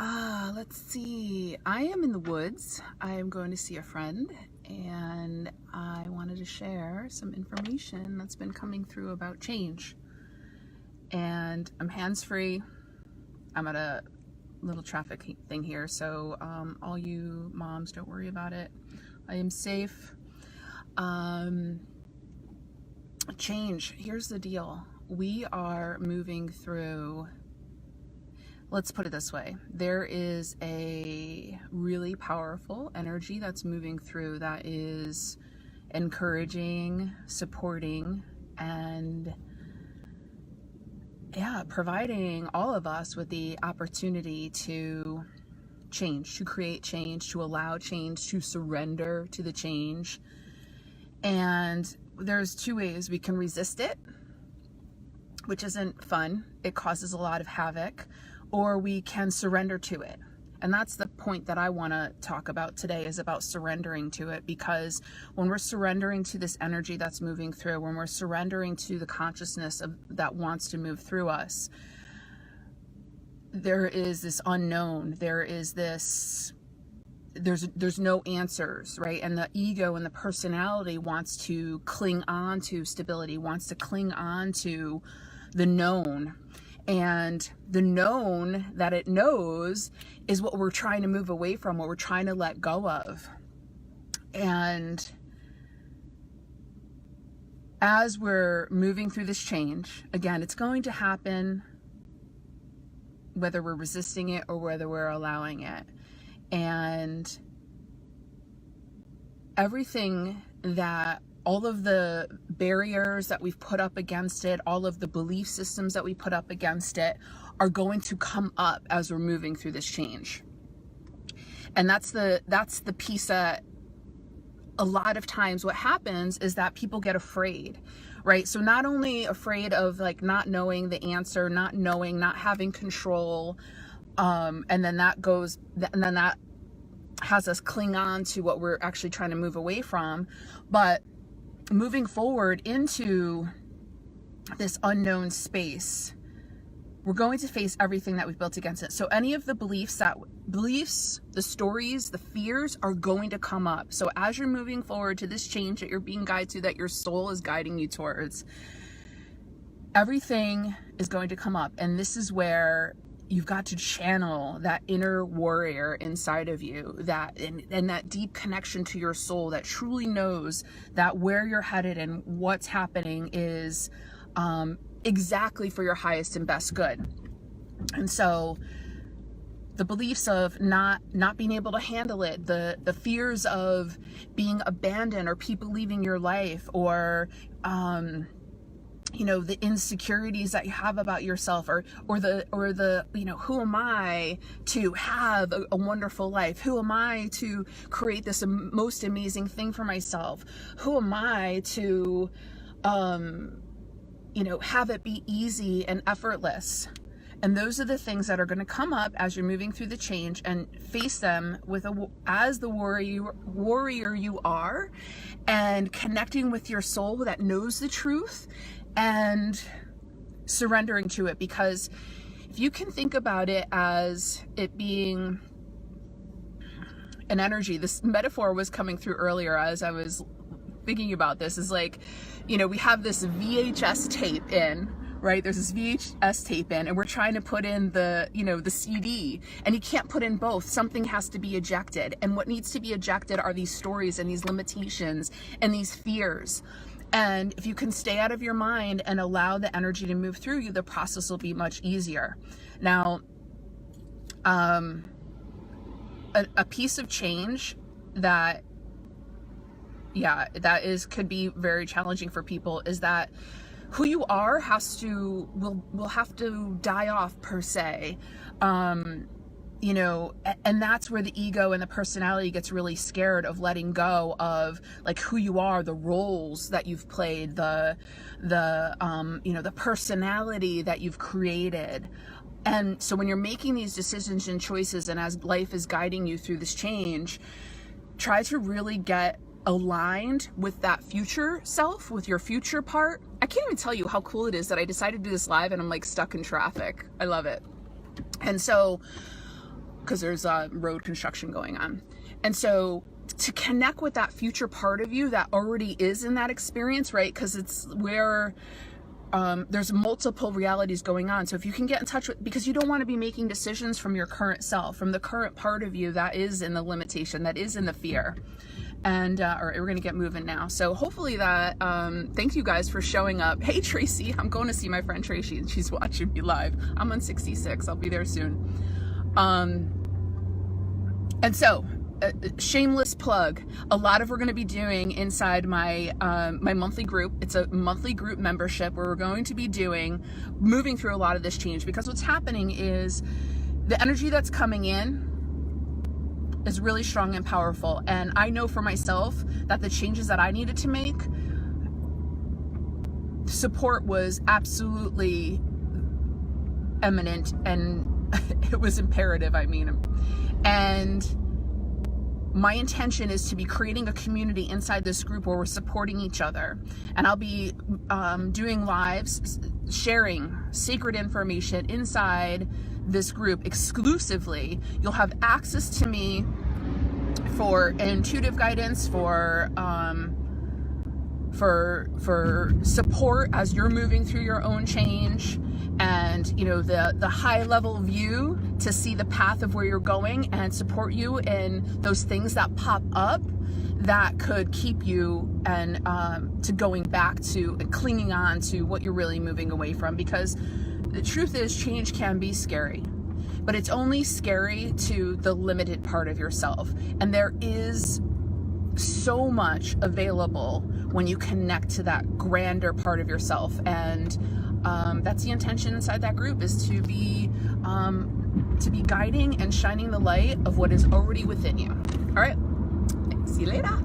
Let's see. I am in the woods. I am going to see a friend, and I wanted to share some information that's been coming through about change. And I'm hands-free. I'm at a little traffic thing here, so all you moms, don't worry about it. I am safe. Change. Here's the deal. We are moving through, let's put it this way. There is a really powerful energy that's moving through that is encouraging, supporting, and providing all of us with the opportunity to change, to create change, to allow change, to surrender to the change. And there's two ways we can resist it, which isn't fun. It causes a lot of havoc. Or we can surrender to it. And that's the point that I want to talk about today, is about surrendering to it. Because when we're surrendering to this energy that's moving through, when we're surrendering to the consciousness that wants to move through us, there is this unknown. There's no answers, right? And the ego and the personality wants to cling on to stability, wants to cling on to the known. And the known that it knows is what we're trying to move away from, what we're trying to let go of. And as we're moving through this change, again, it's going to happen whether we're resisting it or whether we're allowing it. And everything that, all of the barriers that we've put up against it, all of the belief systems that we put up against it are going to come up as we're moving through this change. And that's the piece that a lot of times what happens is that people get afraid, right? So not only afraid of like not knowing the answer, not having control, and then that has us cling on to what we're actually trying to move away from. But moving forward into this unknown space, we're going to face everything that we've built against it. So any of the beliefs, the stories, the fears are going to come up. So as you're moving forward to this change that you're being guided to, that your soul is guiding you towards, everything is going to come up. And this is where you've got to channel that inner warrior inside of you, and that deep connection to your soul that truly knows that where you're headed and what's happening is exactly for your highest and best good. And so the beliefs of not being able to handle it, the fears of being abandoned or people leaving your life, or the insecurities that you have about yourself, or the who am I to have a wonderful life? Who am I to create this most amazing thing for myself? Who am I to have it be easy and effortless? And those are the things that are going to come up as you're moving through the change, and face them as the warrior you are, and connecting with your soul that knows the truth and surrendering to it. Because if you can think about it as it being an energy, this metaphor was coming through earlier as I was thinking about this, is like, we have this VHS tape in, right? There's this VHS tape in, and we're trying to put in the CD, and you can't put in both. Something has to be ejected. And what needs to be ejected are these stories and these limitations and these fears. And if you can stay out of your mind and allow the energy to move through you, the process will be much easier. Now, a piece of change that could be very challenging for people is that who you are will have to die off, per se. And that's where the ego and the personality gets really scared of letting go of, like, who you are, the roles that you've played, the personality that you've created. And so when you're making these decisions and choices, and as life is guiding you through this change, try to really get aligned with that future self, with your future part. I can't even tell you how cool it is that I decided to do this live and I'm like stuck in traffic. I love it. And so because there's road construction going on. And so to connect with that future part of you that already is in that experience, right? Because it's where there's multiple realities going on. So if you can get in touch with, because you don't want to be making decisions from your current self, from the current part of you that is in the limitation, that is in the fear. And all right, we're gonna get moving now. So hopefully that, thank you guys for showing up. Hey Tracy, I'm going to see my friend Tracy and she's watching me live. I'm on 66, I'll be there soon. And so, shameless plug, a lot of we're going to be doing inside my my monthly group. It's a monthly group membership where we're going to be moving through a lot of this change, because what's happening is the energy that's coming in is really strong and powerful. And I know for myself that the changes that I needed to make, support was absolutely eminent, and it was imperative, I mean. And my intention is to be creating a community inside this group where we're supporting each other. And I'll be doing lives, sharing sacred information inside this group exclusively. You'll have access to me for intuitive guidance, for support as you're moving through your own change, and you know, the high level view to see the path of where you're going, and support you in those things that pop up that could keep you and to going back to and clinging on to what you're really moving away from. Because the truth is, change can be scary, but it's only scary to the limited part of yourself. And there is so much available when you connect to that grander part of yourself. And that's the intention inside that group, is to be guiding and shining the light of what is already within you. All right, see you later.